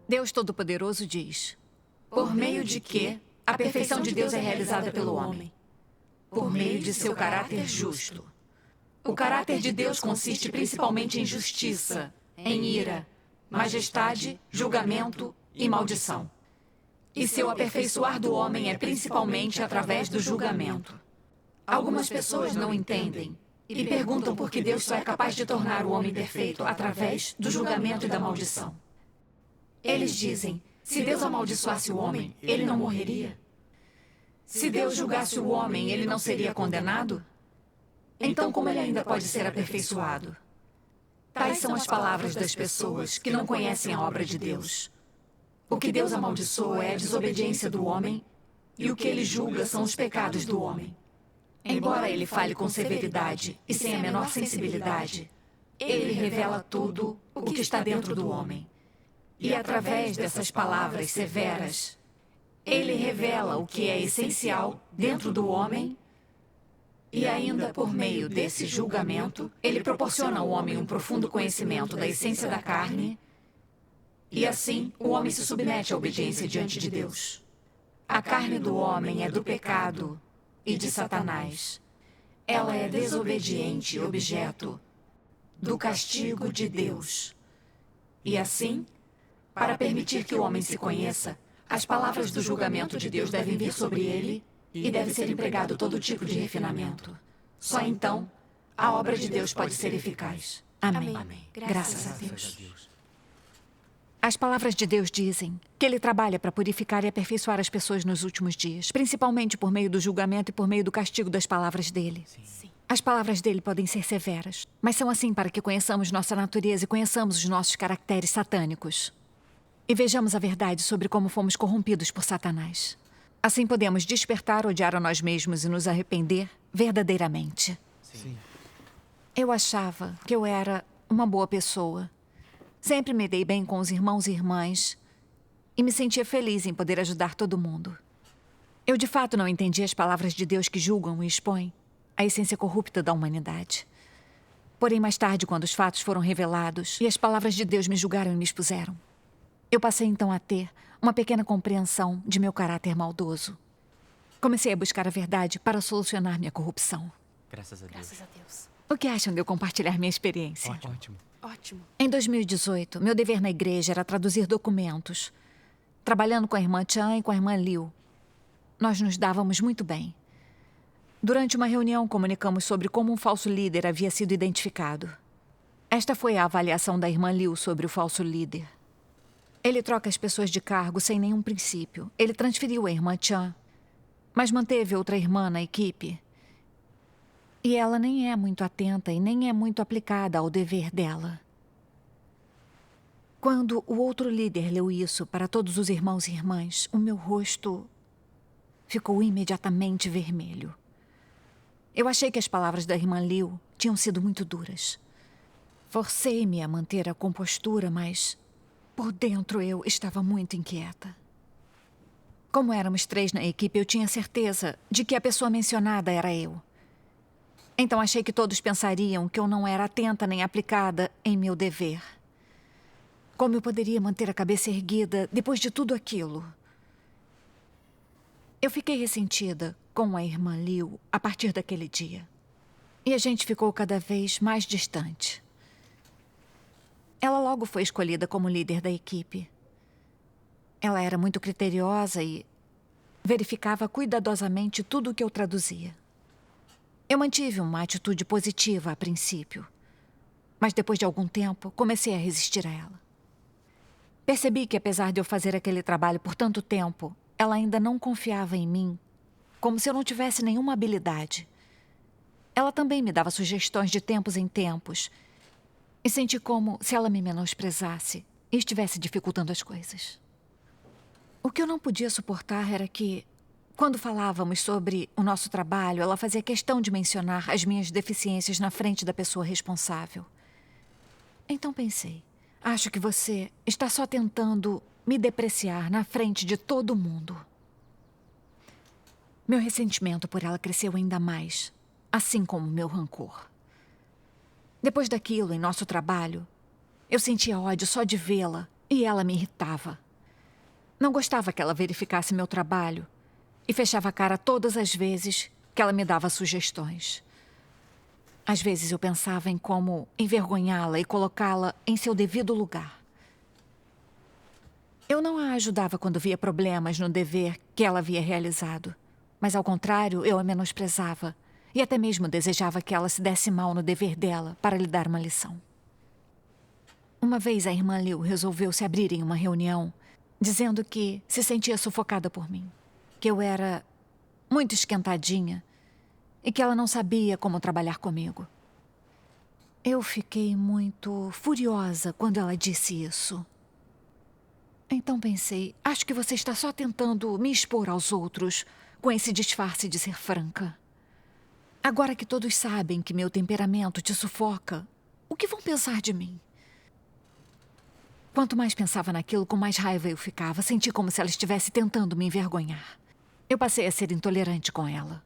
Deus Todo-Poderoso diz: por meio de que a perfeição de Deus é realizada pelo homem, por meio de seu caráter justo. O caráter de Deus consiste principalmente em justiça, em ira, majestade, julgamento e maldição. E seu aperfeiçoar do homem é principalmente através do julgamento. Algumas pessoas não entendem e perguntam por que Deus só é capaz de tornar o homem perfeito através do julgamento e da maldição. Eles dizem: se Deus amaldiçoasse o homem, ele não morreria. Se Deus julgasse o homem, ele não seria condenado? Então, como ele ainda pode ser aperfeiçoado? Tais são as palavras das pessoas que não conhecem a obra de Deus. O que Deus amaldiçoa é a desobediência do homem, e o que ele julga são os pecados do homem. Embora ele fale com severidade e sem a menor sensibilidade, ele revela tudo o que está dentro do homem. E através dessas palavras severas, ele revela o que é essencial dentro do homem. E ainda por meio desse julgamento, ele proporciona ao homem um profundo conhecimento da essência da carne. E assim, o homem se submete à obediência diante de Deus. A carne do homem é do pecado e de Satanás. Ela é desobediente e objeto do castigo de Deus. E assim, para permitir que o homem se conheça, as palavras do julgamento de Deus devem vir sobre ele e deve ser empregado todo tipo de refinamento. Só então, a obra de Deus pode ser eficaz. Amém. Amém. Graças a Deus. As palavras de Deus dizem que Ele trabalha para purificar e aperfeiçoar as pessoas nos últimos dias, principalmente por meio do julgamento e por meio do castigo das palavras dele. Sim. As palavras dele podem ser severas, mas são assim para que conheçamos nossa natureza e conheçamos os nossos caracteres satânicos. E vejamos a verdade sobre como fomos corrompidos por Satanás. Assim podemos despertar, odiar a nós mesmos e nos arrepender verdadeiramente. Sim. Eu achava que eu era uma boa pessoa. Sempre me dei bem com os irmãos e irmãs e me sentia feliz em poder ajudar todo mundo. Eu de fato não entendia as palavras de Deus que julgam e expõem a essência corrupta da humanidade. Porém, mais tarde, quando os fatos foram revelados e as palavras de Deus me julgaram e me expuseram, eu passei então a ter uma pequena compreensão de meu caráter maldoso. Comecei a buscar a verdade para solucionar minha corrupção. Graças a Deus. Graças a Deus. O que acham de eu compartilhar minha experiência? Ótimo. Ótimo. Em 2018, meu dever na igreja era traduzir documentos. Trabalhando com a irmã Chan e com a irmã Liu, nós nos dávamos muito bem. Durante uma reunião, comunicamos sobre como um falso líder havia sido identificado. Esta foi a avaliação da irmã Liu sobre o falso líder. Ele troca as pessoas de cargo sem nenhum princípio. Ele transferiu a irmã Chan, mas manteve outra irmã na equipe. E ela nem é muito atenta e nem é muito aplicada ao dever dela. Quando o outro líder leu isso para todos os irmãos e irmãs, o meu rosto ficou imediatamente vermelho. Eu achei que as palavras da irmã Liu tinham sido muito duras. Forcei-me a manter a compostura, mas por dentro eu estava muito inquieta. Como éramos 3 na equipe, eu tinha certeza de que a pessoa mencionada era eu. Então achei que todos pensariam que eu não era atenta nem aplicada em meu dever. Como eu poderia manter a cabeça erguida depois de tudo aquilo? Eu fiquei ressentida com a irmã Liu a partir daquele dia. E a gente ficou cada vez mais distante. Ela logo foi escolhida como líder da equipe. Ela era muito criteriosa e verificava cuidadosamente tudo o que eu traduzia. Eu mantive uma atitude positiva a princípio, mas depois de algum tempo comecei a resistir a ela. Percebi que apesar de eu fazer aquele trabalho por tanto tempo, ela ainda não confiava em mim, como se eu não tivesse nenhuma habilidade. Ela também me dava sugestões de tempos em tempos, e senti como se ela me menosprezasse e estivesse dificultando as coisas. O que eu não podia suportar era que, quando falávamos sobre o nosso trabalho, ela fazia questão de mencionar as minhas deficiências na frente da pessoa responsável. Então pensei, acho que você está só tentando me depreciar na frente de todo mundo. Meu ressentimento por ela cresceu ainda mais, assim como meu rancor. Depois daquilo, em nosso trabalho, eu sentia ódio só de vê-la E ela me irritava. Não gostava que ela verificasse meu trabalho e fechava a cara todas as vezes que ela me dava sugestões. Às vezes eu pensava em como envergonhá-la e colocá-la em seu devido lugar. Eu não a ajudava quando via problemas no dever que ela havia realizado, mas ao contrário, eu a menosprezava e até mesmo desejava que ela se desse mal no dever dela para lhe dar uma lição. Uma vez a irmã Liu resolveu se abrir em uma reunião, dizendo que se sentia sufocada por mim, que eu era muito esquentadinha e que ela não sabia como trabalhar comigo. Eu fiquei muito furiosa quando ela disse isso. Então pensei, acho que você está só tentando me expor aos outros com esse disfarce de ser franca. Agora que todos sabem que meu temperamento te sufoca, o que vão pensar de mim? Quanto mais pensava naquilo, com mais raiva eu ficava. Senti como se ela estivesse tentando me envergonhar. Eu passei a ser intolerante com ela.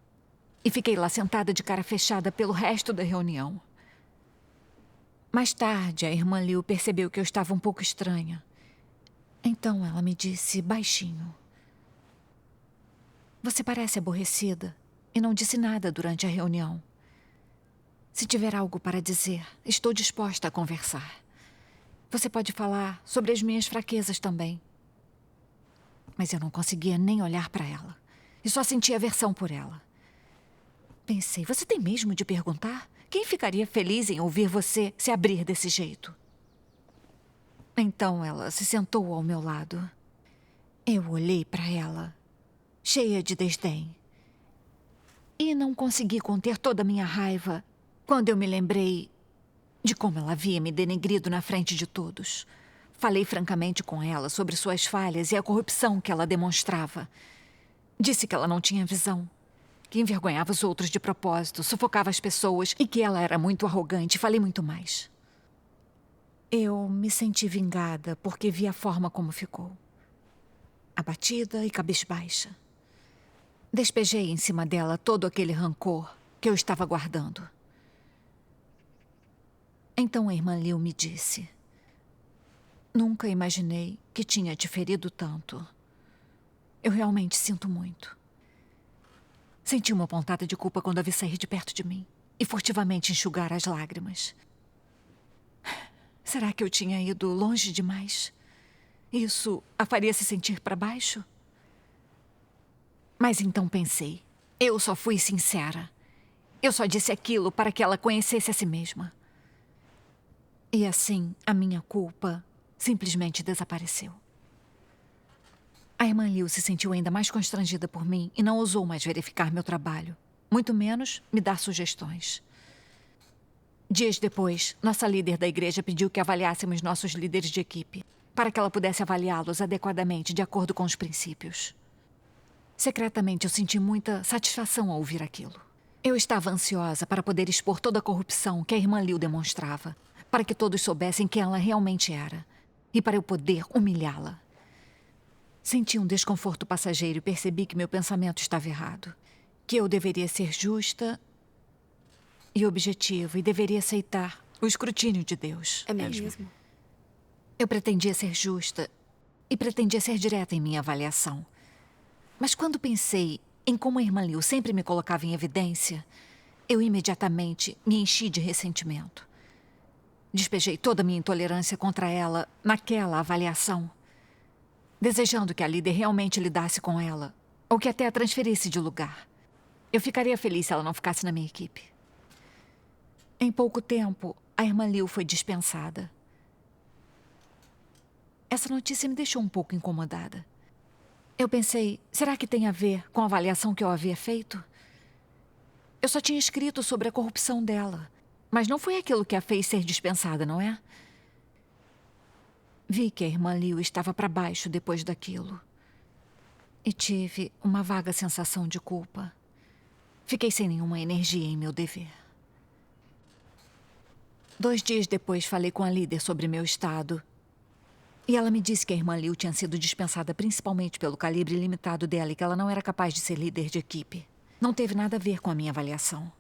E fiquei lá sentada de cara fechada pelo resto da reunião. Mais tarde, a irmã Liu percebeu que eu estava um pouco estranha. Então ela me disse baixinho: "Você parece aborrecida e não disse nada durante a reunião. Se tiver algo para dizer, estou disposta a conversar. Você pode falar sobre as minhas fraquezas também." Mas eu não conseguia nem olhar para ela. E só sentia aversão por ela. Pensei, você tem mesmo de perguntar? Quem ficaria feliz em ouvir você se abrir desse jeito? Então ela se sentou ao meu lado. Eu olhei para ela, cheia de desdém. E não consegui conter toda a minha raiva quando eu me lembrei de como ela havia me denegrido na frente de todos. Falei francamente com ela sobre suas falhas e a corrupção que ela demonstrava. Disse que ela não tinha visão, que envergonhava os outros de propósito, sufocava as pessoas e que ela era muito arrogante. Falei muito mais. Eu me senti vingada porque vi a forma como ficou. Abatida e cabisbaixa. Despejei em cima dela todo aquele rancor que eu estava guardando. Então a irmã Liu me disse: "Nunca imaginei que tinha te ferido tanto. Eu realmente sinto muito." Senti uma pontada de culpa quando a vi sair de perto de mim e furtivamente enxugar as lágrimas. Será que eu tinha ido longe demais? Isso a faria se sentir para baixo? Mas então pensei, eu só fui sincera. Eu só disse aquilo para que ela conhecesse a si mesma. E assim, a minha culpa simplesmente desapareceu. A irmã Liu se sentiu ainda mais constrangida por mim e não ousou mais verificar meu trabalho, muito menos me dar sugestões. Dias depois, nossa líder da igreja pediu que avaliássemos nossos líderes de equipe, para que ela pudesse avaliá-los adequadamente de acordo com os princípios. Secretamente, eu senti muita satisfação ao ouvir aquilo. Eu estava ansiosa para poder expor toda a corrupção que a irmã Liu demonstrava, para que todos soubessem quem ela realmente era, e para eu poder humilhá-la. Senti um desconforto passageiro e percebi que meu pensamento estava errado, que eu deveria ser justa e objetiva e deveria aceitar o escrutínio de Deus. É mesmo? Eu pretendia ser justa e pretendia ser direta em minha avaliação. Mas quando pensei em como a irmã Liu sempre me colocava em evidência, eu imediatamente me enchi de ressentimento. Despejei toda a minha intolerância contra ela naquela avaliação, desejando que a líder realmente lidasse com ela, ou que até a transferisse de lugar. Eu ficaria feliz se ela não ficasse na minha equipe. Em pouco tempo, a irmã Liu foi dispensada. Essa notícia me deixou um pouco incomodada. Eu pensei, será que tem a ver com a avaliação que eu havia feito? Eu só tinha escrito sobre a corrupção dela, mas não foi aquilo que a fez ser dispensada, não é? Vi que a irmã Liu estava para baixo depois daquilo. E tive uma vaga sensação de culpa. Fiquei sem nenhuma energia em meu dever. 2 dias depois, falei com a líder sobre meu estado. E ela me disse que a irmã Liu tinha sido dispensada principalmente pelo calibre limitado dela e que ela não era capaz de ser líder de equipe. Não teve nada a ver com a minha avaliação.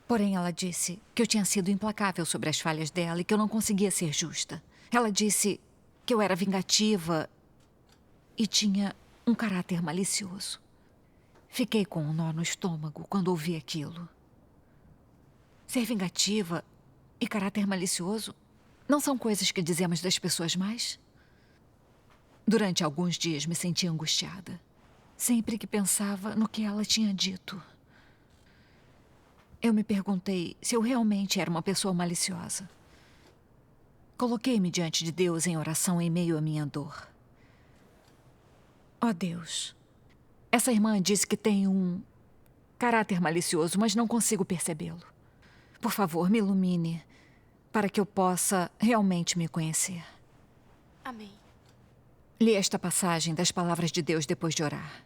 Porém, ela disse que eu tinha sido implacável sobre as falhas dela e que eu não conseguia ser justa. Ela disse que eu era vingativa e tinha um caráter malicioso. Fiquei com um nó no estômago quando ouvi aquilo. Ser vingativa e caráter malicioso não são coisas que dizemos das pessoas mais? Durante alguns dias me senti angustiada, sempre que pensava no que ela tinha dito. Eu me perguntei se eu realmente era uma pessoa maliciosa. Coloquei-me diante de Deus em oração em meio à minha dor. Ó Deus, essa irmã disse que tem um caráter malicioso, mas não consigo percebê-lo. Por favor, me ilumine para que eu possa realmente me conhecer. Amém. Li esta passagem das palavras de Deus depois de orar.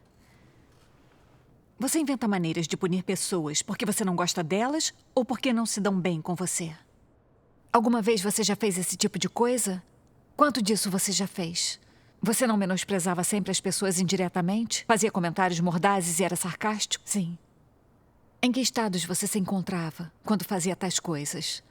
Você inventa maneiras de punir pessoas porque você não gosta delas ou porque não se dão bem com você? Alguma vez você já fez esse tipo de coisa? Quanto disso você já fez? Você não menosprezava sempre as pessoas indiretamente? Fazia comentários mordazes e era sarcástico? Sim. Em que estados você se encontrava quando fazia tais coisas?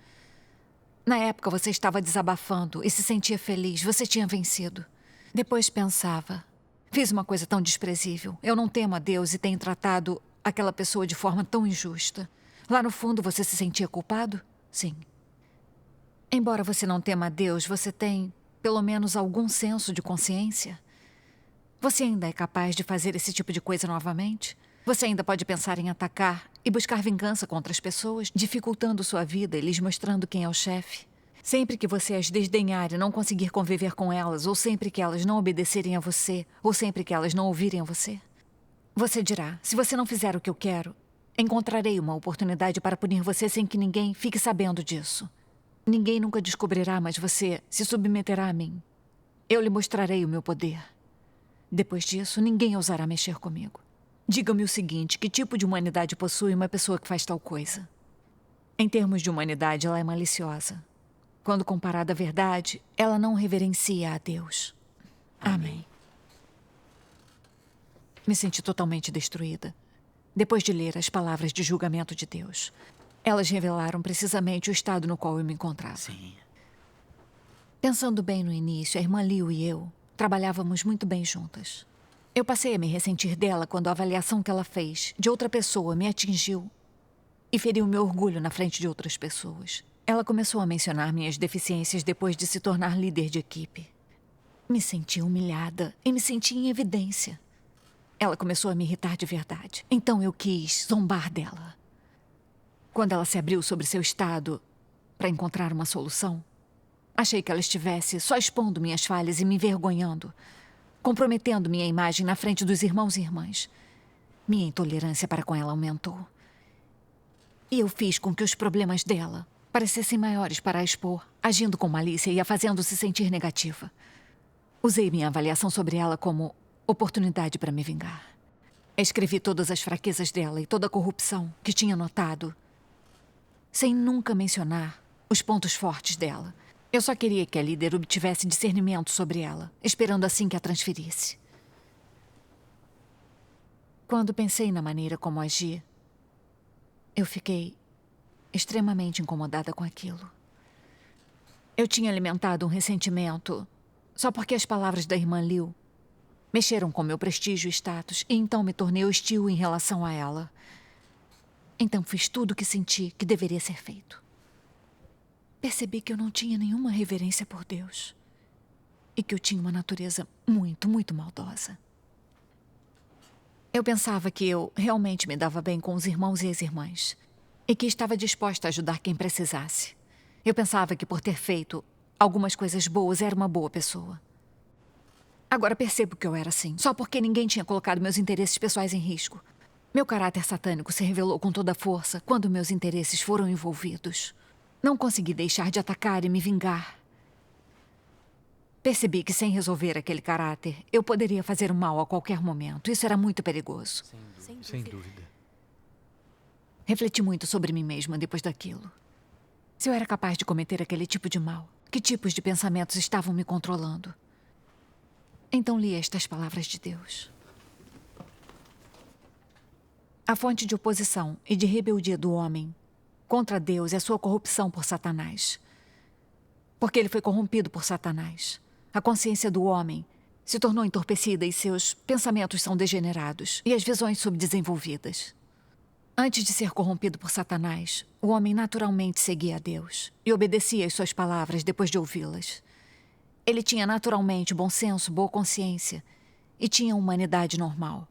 Na época você estava desabafando e se sentia feliz, você tinha vencido. Depois pensava, fiz uma coisa tão desprezível. Eu não temo a Deus e tenho tratado aquela pessoa de forma tão injusta. Lá no fundo você se sentia culpado? Sim. Embora você não tema a Deus, você tem, pelo menos, algum senso de consciência? Você ainda é capaz de fazer esse tipo de coisa novamente? Você ainda pode pensar em atacar e buscar vingança contra as pessoas, dificultando sua vida e lhes mostrando quem é o chefe? Sempre que você as desdenhar e não conseguir conviver com elas, ou sempre que elas não obedecerem a você, ou sempre que elas não ouvirem a você? Você dirá, se você não fizer o que eu quero, encontrarei uma oportunidade para punir você sem que ninguém fique sabendo disso. Ninguém nunca descobrirá, mas você se submeterá a mim. Eu lhe mostrarei o meu poder. Depois disso, ninguém ousará mexer comigo. Diga-me o seguinte, que tipo de humanidade possui uma pessoa que faz tal coisa? Em termos de humanidade, ela é maliciosa. Quando comparada à verdade, ela não reverencia a Deus. Amém. Me senti totalmente destruída. Depois de ler as palavras de julgamento de Deus, elas revelaram precisamente o estado no qual eu me encontrava. Sim. Pensando bem no início, a irmã Liu e eu trabalhávamos muito bem juntas. Eu passei a me ressentir dela quando a avaliação que ela fez de outra pessoa me atingiu e feriu meu orgulho na frente de outras pessoas. Ela começou a mencionar minhas deficiências depois de se tornar líder de equipe. Me senti humilhada e me senti em evidência. Ela começou a me irritar de verdade. Então eu quis zombar dela. Quando ela se abriu sobre seu estado para encontrar uma solução, achei que ela estivesse só expondo minhas falhas e me envergonhando, comprometendo minha imagem na frente dos irmãos e irmãs. Minha intolerância para com ela aumentou. E eu fiz com que os problemas dela parecessem maiores para a expor, agindo com malícia e a fazendo-se sentir negativa. Usei minha avaliação sobre ela como oportunidade para me vingar. Escrevi todas as fraquezas dela e toda a corrupção que tinha notado, sem nunca mencionar os pontos fortes dela. Eu só queria que a líder obtivesse discernimento sobre ela, esperando assim que a transferisse. Quando pensei na maneira como agir, eu fiquei extremamente incomodada com aquilo. Eu tinha alimentado um ressentimento só porque as palavras da irmã Liu mexeram com meu prestígio e status, e então me tornei hostil em relação a ela. Então fiz tudo o que senti que deveria ser feito. Percebi que eu não tinha nenhuma reverência por Deus e que eu tinha uma natureza muito, muito maldosa. Eu pensava que eu realmente me dava bem com os irmãos e as irmãs e que estava disposta a ajudar quem precisasse. Eu pensava que por ter feito algumas coisas boas era uma boa pessoa. Agora percebo que eu era assim, só porque ninguém tinha colocado meus interesses pessoais em risco. Meu caráter satânico se revelou com toda a força quando meus interesses foram envolvidos. Não consegui deixar de atacar e me vingar. Percebi que sem resolver aquele caráter, eu poderia fazer o mal a qualquer momento. Isso era muito perigoso. Sem dúvida. Refleti muito sobre mim mesma depois daquilo. Se eu era capaz de cometer aquele tipo de mal, que tipos de pensamentos estavam me controlando? Então li estas palavras de Deus. A fonte de oposição e de rebeldia do homem contra Deus é sua corrupção por Satanás. Porque ele foi corrompido por Satanás. A consciência do homem se tornou entorpecida e seus pensamentos são degenerados e as visões subdesenvolvidas. Antes de ser corrompido por Satanás, o homem naturalmente seguia a Deus e obedecia às suas palavras depois de ouvi-las. Ele tinha naturalmente bom senso, boa consciência e tinha humanidade normal.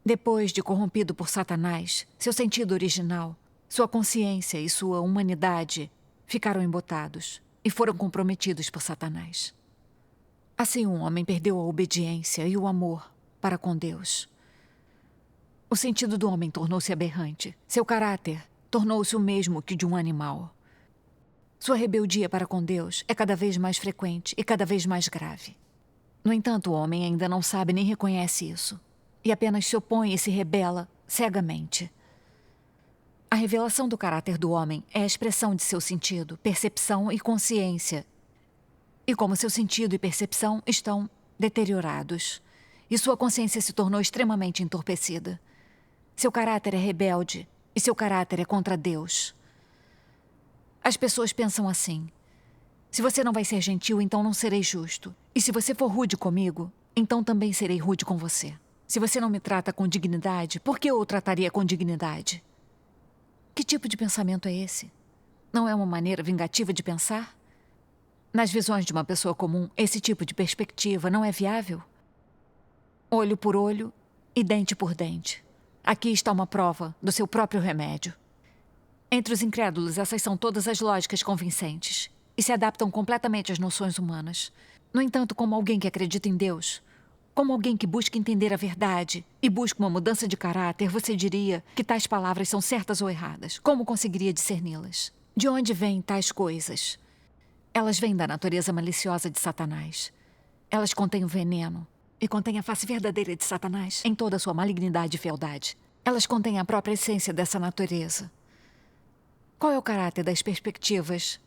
Depois de corrompido por Satanás, seu sentido original, sua consciência e sua humanidade ficaram embotados e foram comprometidos por Satanás. Assim, um homem perdeu a obediência e o amor para com Deus. O sentido do homem tornou-se aberrante. Seu caráter tornou-se o mesmo que o de um animal. Sua rebeldia para com Deus é cada vez mais frequente e cada vez mais grave. No entanto, o homem ainda não sabe nem reconhece isso e apenas se opõe e se rebela cegamente. A revelação do caráter do homem é a expressão de seu sentido, percepção e consciência. E como seu sentido e percepção estão deteriorados, e sua consciência se tornou extremamente entorpecida. Seu caráter é rebelde e seu caráter é contra Deus. As pessoas pensam assim: se você não vai ser gentil, então não serei justo. E se você for rude comigo, então também serei rude com você. Se você não me trata com dignidade, por que eu o trataria com dignidade? Que tipo de pensamento é esse? Não é uma maneira vingativa de pensar? Nas visões de uma pessoa comum, esse tipo de perspectiva não é viável? Olho por olho e dente por dente. Aqui está uma prova do seu próprio remédio. Entre os incrédulos, essas são todas as lógicas convincentes e se adaptam completamente às noções humanas. No entanto, como alguém que acredita em Deus, como alguém que busca entender a verdade e busca uma mudança de caráter, você diria que tais palavras são certas ou erradas? Como conseguiria discerni-las? De onde vêm tais coisas? Elas vêm da natureza maliciosa de Satanás. Elas contêm o veneno e contêm a face verdadeira de Satanás em toda a sua malignidade e fealdade. Elas contêm a própria essência dessa natureza. Qual é o caráter das perspectivas,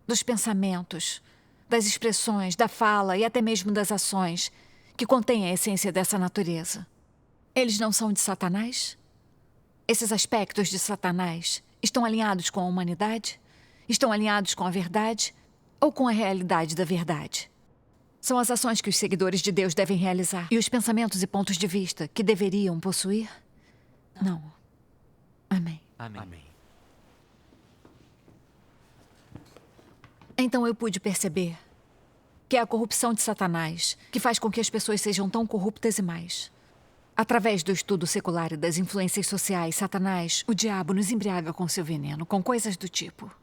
dos pensamentos, das expressões, da fala e até mesmo das ações que contêm a essência dessa natureza? Eles não são de Satanás? Esses aspectos de Satanás estão alinhados com a humanidade? Estão alinhados com a verdade ou com a realidade da verdade? São as ações que os seguidores de Deus devem realizar e os pensamentos e pontos de vista que deveriam possuir? Não. Amém. Amém. Então eu pude perceber que é a corrupção de Satanás que faz com que as pessoas sejam tão corruptas e mais. Através do estudo secular e das influências sociais, Satanás, o diabo, nos embriaga com seu veneno, com coisas do tipo: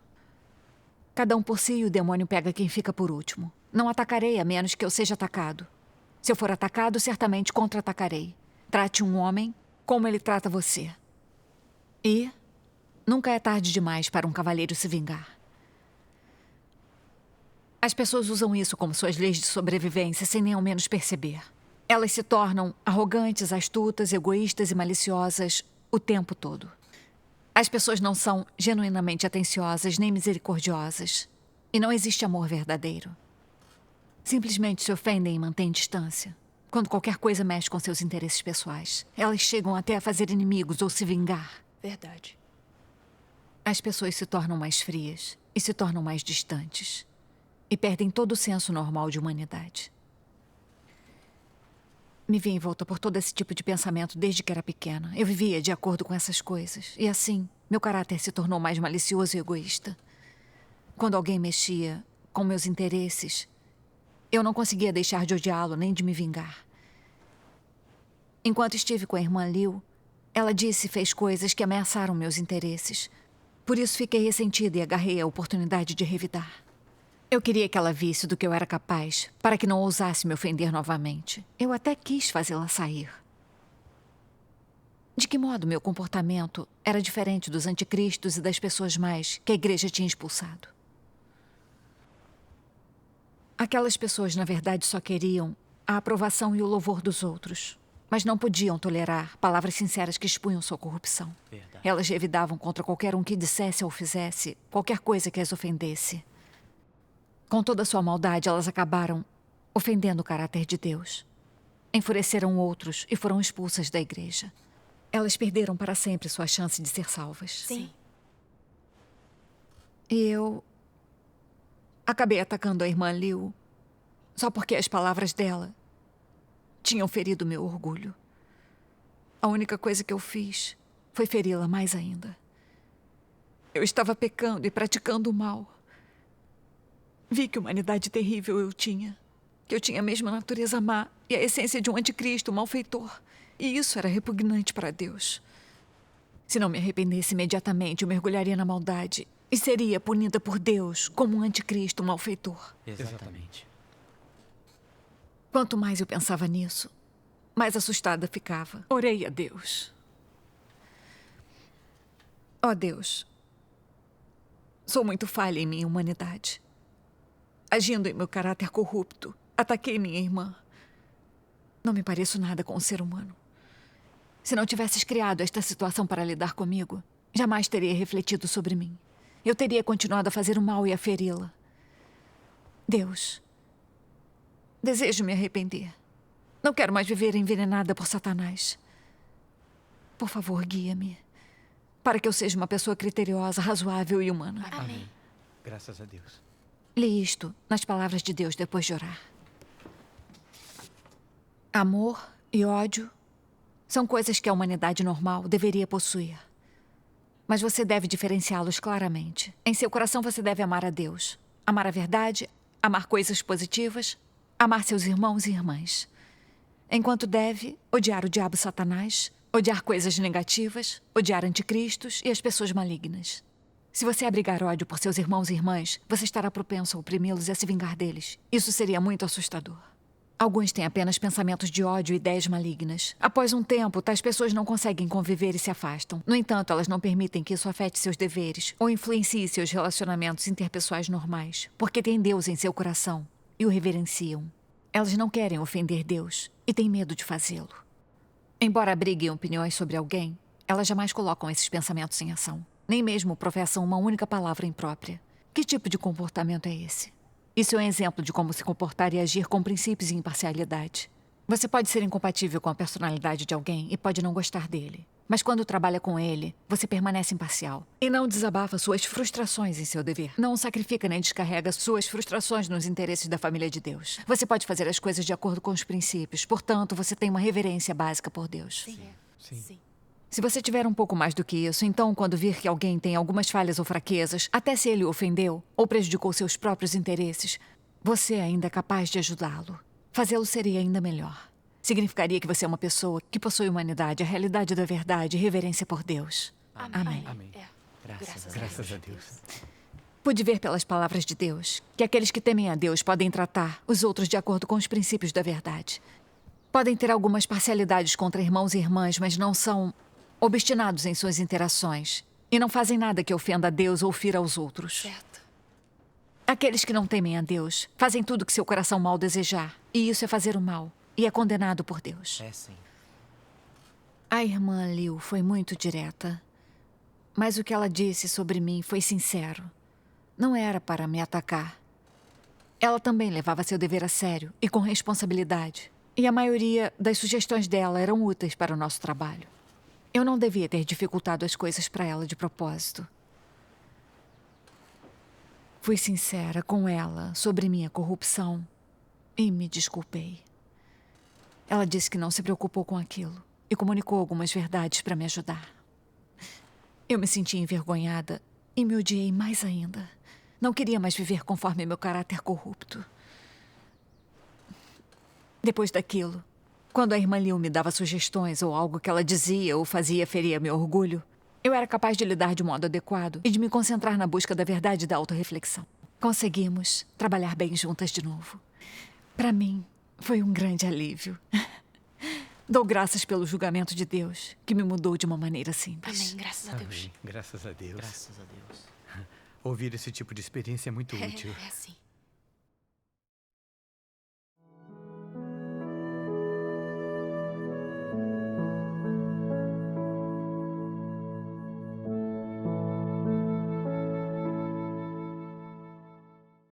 cada um por si e o demônio pega quem fica por último. Não atacarei a menos que eu seja atacado. Se eu for atacado, certamente contra-atacarei. Trate um homem como ele trata você. E nunca é tarde demais para um cavalheiro se vingar. As pessoas usam isso como suas leis de sobrevivência sem nem ao menos perceber. Elas se tornam arrogantes, astutas, egoístas e maliciosas o tempo todo. As pessoas não são genuinamente atenciosas nem misericordiosas. E não existe amor verdadeiro. Simplesmente se ofendem e mantêm distância. Quando qualquer coisa mexe com seus interesses pessoais, elas chegam até a fazer inimigos ou se vingar. Verdade. As pessoas se tornam mais frias e se tornam mais distantes. E perdem todo o senso normal de humanidade. Me vi envolta por todo esse tipo de pensamento desde que era pequena. Eu vivia de acordo com essas coisas. E assim, meu caráter se tornou mais malicioso e egoísta. Quando alguém mexia com meus interesses, eu não conseguia deixar de odiá-lo nem de me vingar. Enquanto estive com a irmã Liu, ela disse e fez coisas que ameaçaram meus interesses. Por isso fiquei ressentida e agarrei a oportunidade de revidar. Eu queria que ela visse do que eu era capaz, para que não ousasse me ofender novamente. Eu até quis fazê-la sair. De que modo meu comportamento era diferente dos anticristos e das pessoas mais que a igreja tinha expulsado? Aquelas pessoas, na verdade, só queriam a aprovação e o louvor dos outros, mas não podiam tolerar palavras sinceras que expunham sua corrupção. Verdade. Elas revidavam contra qualquer um que dissesse ou fizesse qualquer coisa que as ofendesse. Com toda a sua maldade, elas acabaram ofendendo o caráter de Deus. Enfureceram outros e foram expulsas da igreja. Elas perderam para sempre sua chance de ser salvas. Sim. E eu acabei atacando a irmã Liu só porque as palavras dela tinham ferido meu orgulho. A única coisa que eu fiz foi feri-la mais ainda. Eu estava pecando e praticando o mal. Vi que humanidade terrível eu tinha. Que eu tinha a mesma natureza má e a essência de um anticristo, um malfeitor. E isso era repugnante para Deus. Se não me arrependesse imediatamente, eu mergulharia na maldade e seria punida por Deus como um anticristo, um malfeitor. Exatamente. Quanto mais eu pensava nisso, mais assustada ficava. Orei a Deus. Ó Deus, sou muito falha em minha humanidade. Agindo em meu caráter corrupto, ataquei minha irmã. Não me pareço nada com um ser humano. Se não tivesses criado esta situação para lidar comigo, jamais teria refletido sobre mim. Eu teria continuado a fazer o mal e a feri-la. Deus, desejo me arrepender. Não quero mais viver envenenada por Satanás. Por favor, guia-me, para que eu seja uma pessoa criteriosa, razoável e humana. Amém. Graças a Deus. Li isto nas palavras de Deus depois de orar. Amor e ódio são coisas que a humanidade normal deveria possuir. Mas você deve diferenciá-los claramente. Em seu coração você deve amar a Deus, amar a verdade, amar coisas positivas, amar seus irmãos e irmãs. Enquanto deve odiar o diabo Satanás, odiar coisas negativas, odiar anticristos e as pessoas malignas. Se você abrigar ódio por seus irmãos e irmãs, você estará propenso a oprimi-los e a se vingar deles. Isso seria muito assustador. Alguns têm apenas pensamentos de ódio e ideias malignas. Após um tempo, tais pessoas não conseguem conviver e se afastam. No entanto, elas não permitem que isso afete seus deveres ou influencie seus relacionamentos interpessoais normais, porque têm Deus em seu coração e o reverenciam. Elas não querem ofender Deus e têm medo de fazê-lo. Embora abriguem opiniões sobre alguém, elas jamais colocam esses pensamentos em ação. Nem mesmo professam uma única palavra imprópria. Que tipo de comportamento é esse? Isso é um exemplo de como se comportar e agir com princípios e imparcialidade. Você pode ser incompatível com a personalidade de alguém e pode não gostar dele. Mas quando trabalha com ele, você permanece imparcial. E não desabafa suas frustrações em seu dever. Não sacrifica nem descarrega suas frustrações nos interesses da família de Deus. Você pode fazer as coisas de acordo com os princípios. Portanto, você tem uma reverência básica por Deus. Sim. Se você tiver um pouco mais do que isso, então quando vir que alguém tem algumas falhas ou fraquezas, até se ele o ofendeu ou prejudicou seus próprios interesses, você ainda é capaz de ajudá-lo. Fazê-lo seria ainda melhor. Significaria que você é uma pessoa que possui humanidade, a realidade da verdade e reverência por Deus. Amém. Amém. Graças a Deus. Pude ver pelas palavras de Deus que aqueles que temem a Deus podem tratar os outros de acordo com os princípios da verdade. Podem ter algumas parcialidades contra irmãos e irmãs, mas não são obstinados em suas interações e não fazem nada que ofenda a Deus ou fira aos outros. Certo. Aqueles que não temem a Deus fazem tudo que seu coração mal desejar, e isso é fazer o mal, e é condenado por Deus. É sim. A irmã Liu foi muito direta, mas o que ela disse sobre mim foi sincero. Não era para me atacar. Ela também levava seu dever a sério e com responsabilidade, e a maioria das sugestões dela eram úteis para o nosso trabalho. Eu não devia ter dificultado as coisas para ela de propósito. Fui sincera com ela sobre minha corrupção e me desculpei. Ela disse que não se preocupou com aquilo e comunicou algumas verdades para me ajudar. Eu me senti envergonhada e me odiei mais ainda. Não queria mais viver conforme meu caráter corrupto. Depois daquilo, quando a irmã Liu me dava sugestões ou algo que ela dizia ou fazia feria meu orgulho, eu era capaz de lidar de modo adequado e de me concentrar na busca da verdade e da autorreflexão. Conseguimos trabalhar bem juntas de novo. Para mim, foi um grande alívio. Dou graças pelo julgamento de Deus, que me mudou de uma maneira simples. Amém. Graças a Deus. Amém. Graças a Deus. Graças a Deus. Ouvir esse tipo de experiência é muito útil. É assim.